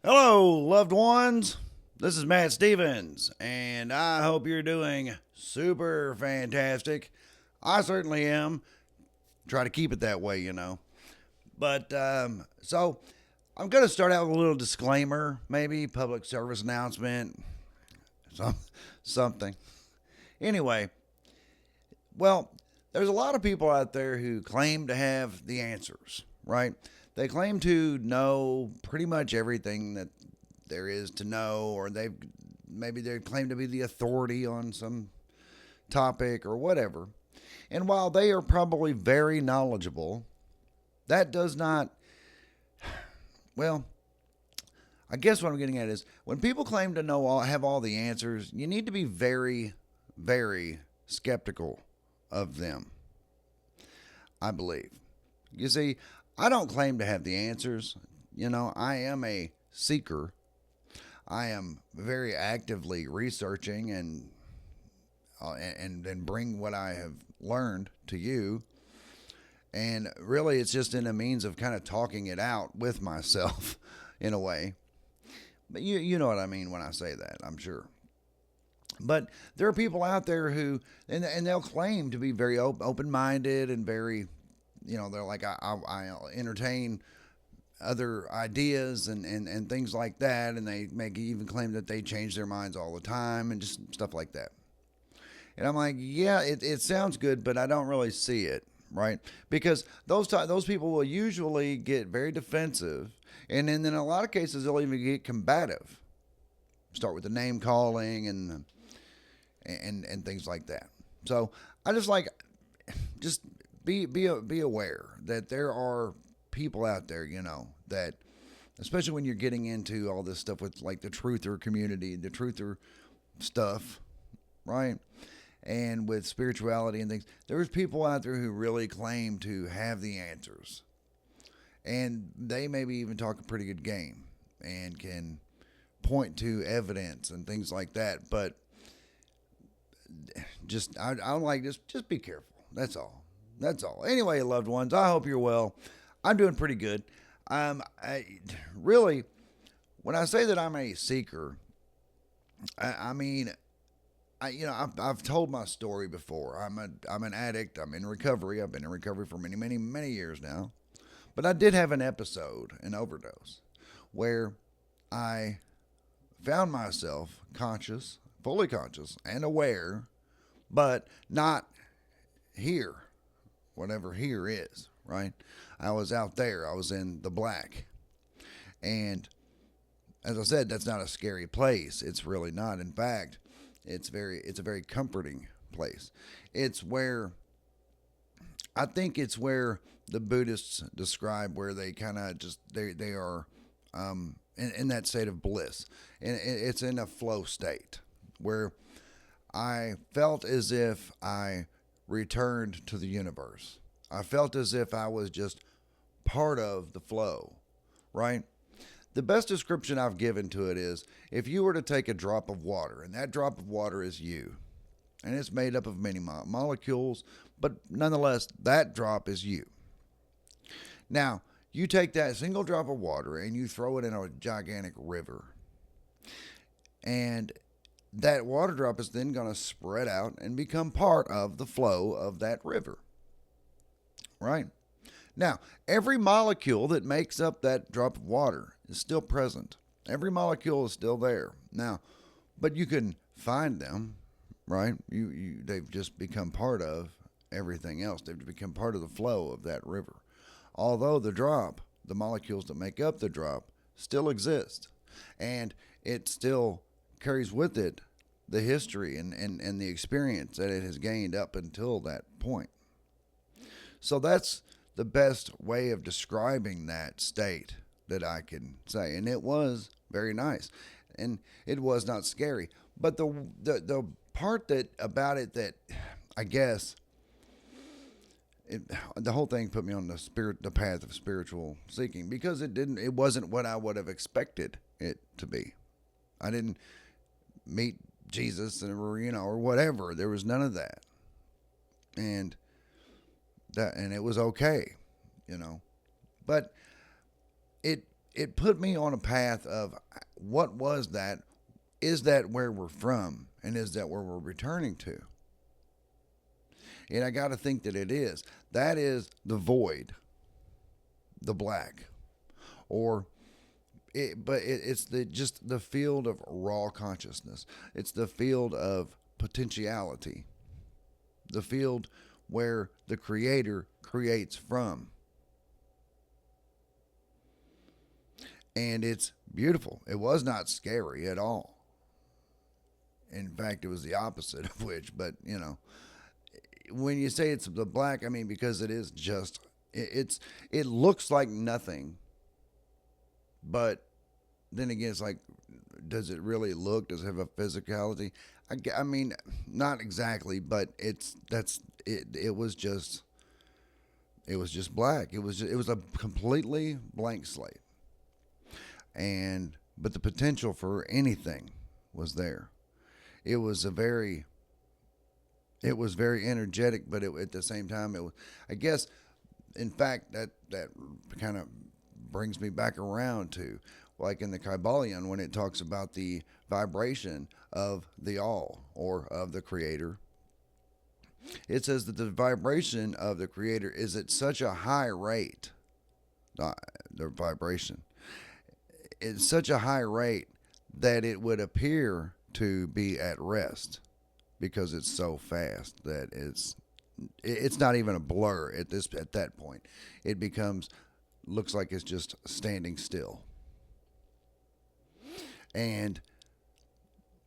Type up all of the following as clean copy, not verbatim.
Hello, loved ones. This is Matt Stevens, and I hope you're doing super fantastic. I certainly am. Try to keep it that way. So I'm going to start out with a little disclaimer, maybe public service announcement, some, something. Anyway, well, there's a lot of people out there who claim to have the answers, right? They claim to know pretty much everything that there is to know, or they claim to be the authority on some topic or whatever. And while they are probably very knowledgeable, that does not, well, I guess what I'm getting at is when people claim to have all the answers, you need to be very, very skeptical of them, I believe. You see, I don't claim to have the answers. I am a seeker. I am very actively researching and bring what I have learned to you. And really, it's just in a means of kind of talking it out with myself, in a way. But you know what I mean when I say that, I'm sure. But there are people out there who, and they'll claim to be very open minded and very, they're like, I entertain other ideas and things like that. And they make even claim that they change their minds all the time and just stuff like that. And I'm like, yeah, it sounds good, but I don't really see it, right? Because those people will usually get very defensive. And then in a lot of cases, they'll even get combative. Start with the name calling and things like that. So I just be aware that there are people out there, that especially when you're getting into all this stuff with like the truther community, the truther stuff, right? And with spirituality and things, there's people out there who really claim to have the answers. And they maybe even talk a pretty good game and can point to evidence and things like that. But I'm like, just be careful. That's all. That's all. Anyway, loved ones, I hope you're well. I'm doing pretty good. Really, when I say that I'm a seeker, I mean, I've told my story before. I'm an addict. I'm in recovery. I've been in recovery for many, many, many years now. But I did have an episode, an overdose, where I found myself conscious, fully conscious, and aware, but not here, whatever here is, right? I was out there. I was in the black. And as I said, that's not a scary place. It's really not. In fact, it's a very comforting place. It's where I think it's where the Buddhists describe where they kind of just they are in that state of bliss, and it's in a flow state where I felt as if I returned to the universe. I felt as if I was just part of the flow, right? The best description I've given to it is if you were to take a drop of water, and that drop of water is you, and it's made up of many molecules, but nonetheless, that drop is you. Now, you take that single drop of water and you throw it in a gigantic river, and that water drop is then going to spread out and become part of the flow of that river, right? Now, every molecule that makes up that drop of water is still present. Every molecule is still there. Now, but you can find them, right? They've just become part of everything else. They've become part of the flow of that river. Although the molecules that make up the drop, still exist. And it still carries with it the history and the experience that it has gained up until that point. So that's the best way of describing that state that I can say. And it was very nice. And it was not scary. But the part that about it that I guess the whole thing put me on the path of spiritual seeking because it wasn't what I would have expected it to be. I didn't meet Jesus or whatever. There was none of that. And it was okay, But it it put me on a path of what was that? Is that where we're from? And is that where we're returning to? And I got to think that it is. That is the void, the black, or it's just the field of raw consciousness. It's the field of potentiality, the field where the creator creates from. And it's beautiful. It was not scary at all. In fact, it was the opposite of which, but when you say it's the black, I mean, because it is just, it looks like nothing, but then again, it's like, does it really look? Does it have a physicality? I mean, not exactly, but it was just black. It was a completely blank slate, but the potential for anything was there. It was very energetic, but at the same time, it was. I guess, in fact, that kind of brings me back around to, like in the Kybalion, when it talks about the vibration of the all, or of the creator. It says that the vibration of the creator is at such a high rate, the vibration, it's such a high rate that it would appear to be at rest, because it's so fast that it's not even a blur at that point. It looks like it's just standing still. And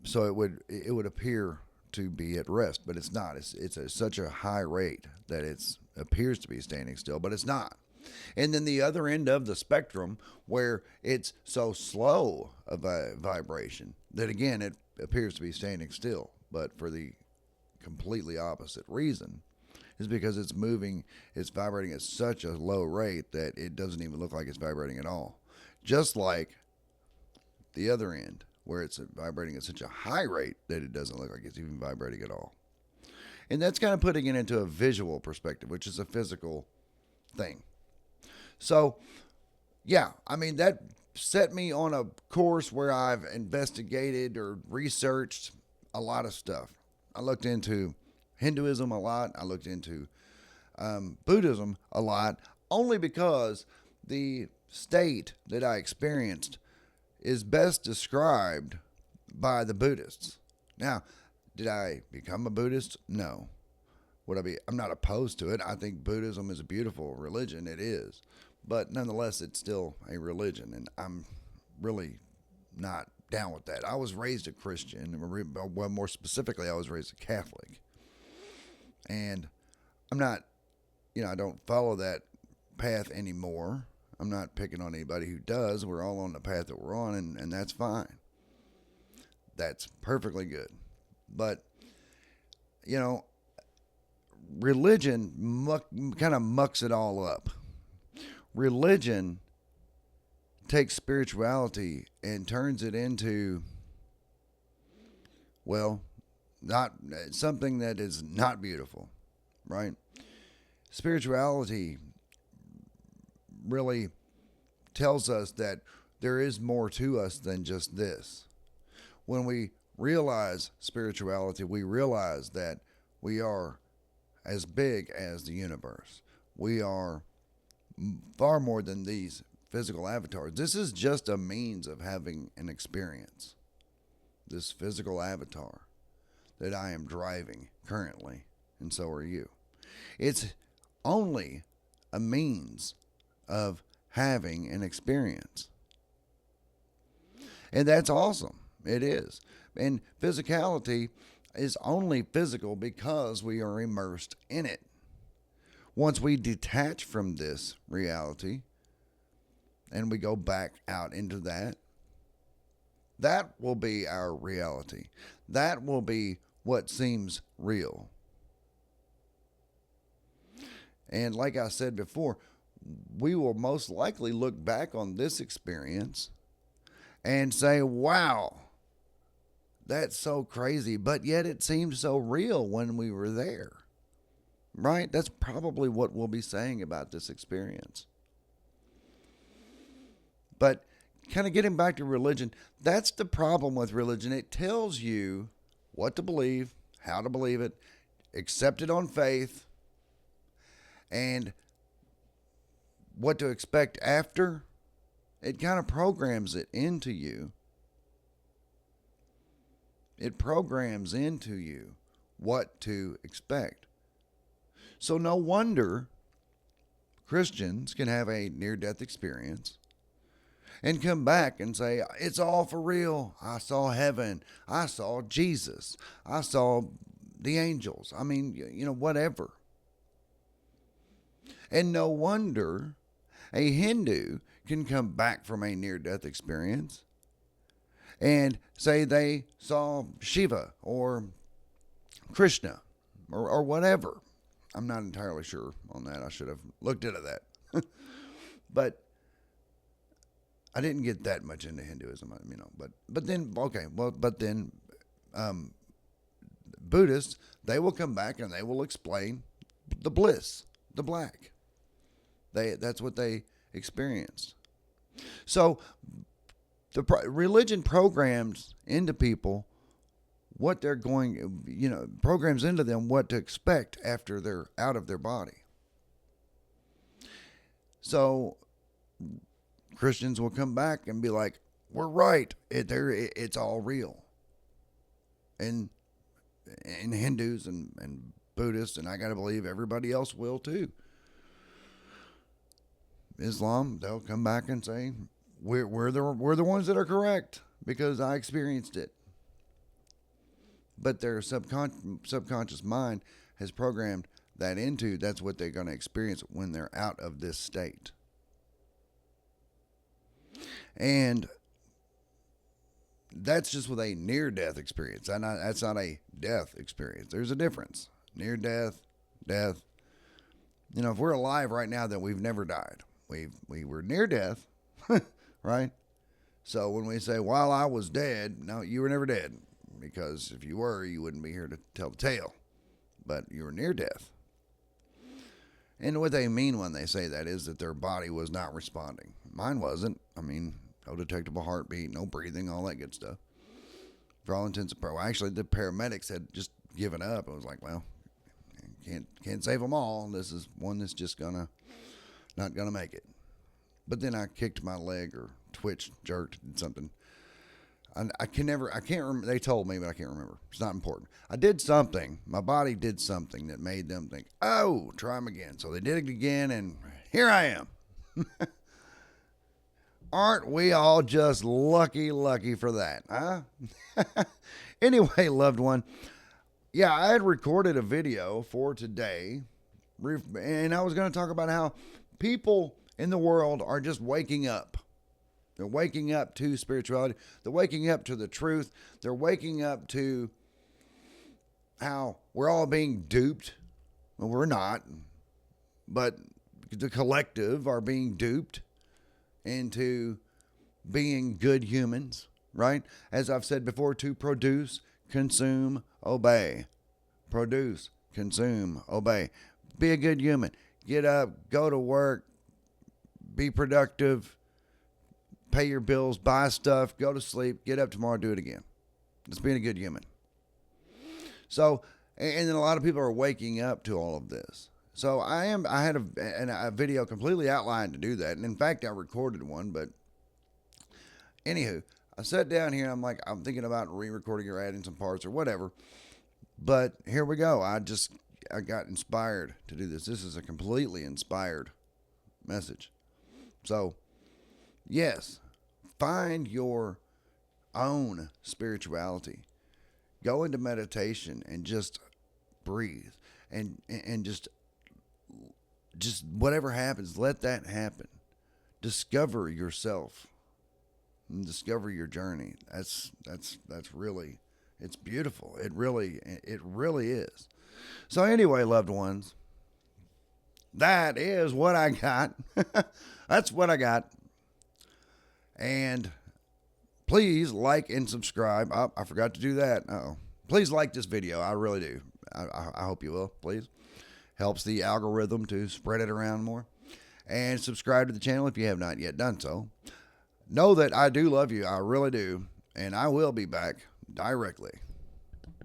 so it would appear to be at rest, but it's not. It's at such a high rate that it appears to be standing still, but it's not. And then the other end of the spectrum, where it's so slow of a vibration that again it appears to be standing still, but for the completely opposite reason, is because it's vibrating at such a low rate that it doesn't even look like it's vibrating at all. Just like the other end, where it's vibrating at such a high rate that it doesn't look like it's even vibrating at all. And that's kind of putting it into a visual perspective, which is a physical thing. So, yeah, I mean, that set me on a course where I've investigated or researched a lot of stuff. I looked into Hinduism a lot. I looked into Buddhism a lot, only because the state that I experienced is best described by the Buddhists. Now, did I become a Buddhist? No. I'm not opposed to it. I think Buddhism is a beautiful religion. It is. But nonetheless, it's still a religion, and I'm really not down with that. I was raised a Christian. Well, more specifically, I was raised a Catholic. And I'm not, I don't follow that path anymore. I'm not picking on anybody who does. We're all on the path that we're on, and that's fine. That's perfectly good. But, religion kind of mucks it all up. Religion takes spirituality and turns it into, well, not something that is not beautiful, right? Spirituality really tells us that there is more to us than just this. When we realize spirituality, we realize that we are as big as the universe. We are far more than these physical avatars. This is just a means of having an experience. This physical avatar that I am driving currently, and so are you. It's only a means of having an experience. And that's awesome. It is. And physicality is only physical because we are immersed in it. Once we detach from this reality and we go back out into that will be our reality. That will be what seems real. And like I said before, we will most likely look back on this experience and say, wow, that's so crazy, but yet it seemed so real when we were there. Right? That's probably what we'll be saying about this experience. But kind of getting back to religion, that's the problem with religion. It tells you what to believe, how to believe it, accept it on faith, and what to expect after. It kind of programs it into you. It programs into you what to expect. So no wonder Christians can have a near-death experience and come back and say, it's all for real. I saw heaven. I saw Jesus. I saw the angels. I mean, whatever. And no wonder a Hindu can come back from a near-death experience and say they saw Shiva or Krishna or whatever. I'm not entirely sure on that. I should have looked into that. But I didn't get that much into Hinduism, But then, okay, well, but then Buddhists, they will come back and they will explain the bliss, the black. That's what they experienced. So the religion programs into people what they're going, programs into them what to expect after they're out of their body. So Christians will come back and be like, we're right. It's all real. And Hindus and Buddhists, and I got to believe everybody else will too. Islam, they'll come back and say, we're the ones that are correct because I experienced it. But their subconscious mind has programmed that into that's what they're going to experience when they're out of this state. And that's just with a near-death experience. That's not a death experience. There's a difference. Near death, death. If we're alive right now, then we've never died. We were near death, right? So when we say, while I was dead, no, you were never dead. Because if you were, you wouldn't be here to tell the tale. But you were near death. And what they mean when they say that is that their body was not responding. Mine wasn't. No detectable heartbeat, no breathing, all that good stuff. For all intents and purposes. Actually, the paramedics had just given up. I was like, well, can't save them all. This is one that's just not gonna make it. But then I kicked my leg or twitched, jerked, did something. I can't remember. They told me, but I can't remember. It's not important. I did something. My body did something that made them think, oh, try them again. So they did it again, and here I am. Aren't we all just lucky for that, huh? Anyway, loved one. Yeah, I had recorded a video for today, and I was going to talk about how people in the world are just waking up. They're waking up to spirituality. They're waking up to the truth. They're waking up to how we're all being duped. Well, we're not. But the collective are being duped into being good humans, right? As I've said before, to produce, consume, obey. Produce, consume, obey. Be a good human. Get up, go to work, be productive. Pay your bills, buy stuff, go to sleep, get up tomorrow, do it again. That's being a good human. So, and then a lot of people are waking up to all of this. So I had a video completely outlined to do that. And in fact, I recorded one, but anywho, I sat down here and I'm thinking about re-recording or adding some parts or whatever. But here we go. I got inspired to do this. This is a completely inspired message. So, yes, find your own spirituality. Go into meditation and just breathe and just whatever happens, let that happen. Discover yourself and discover your journey. That's really, it's beautiful. It really is. So anyway, loved ones, that is what I got. That's what I got. And please like and subscribe. Oh, I forgot to do that. Please like this video. I really do. I hope you will, please. Helps the algorithm to spread it around more. And subscribe to the channel if you have not yet done so. know that I do love you. I really do. And I will be back directly.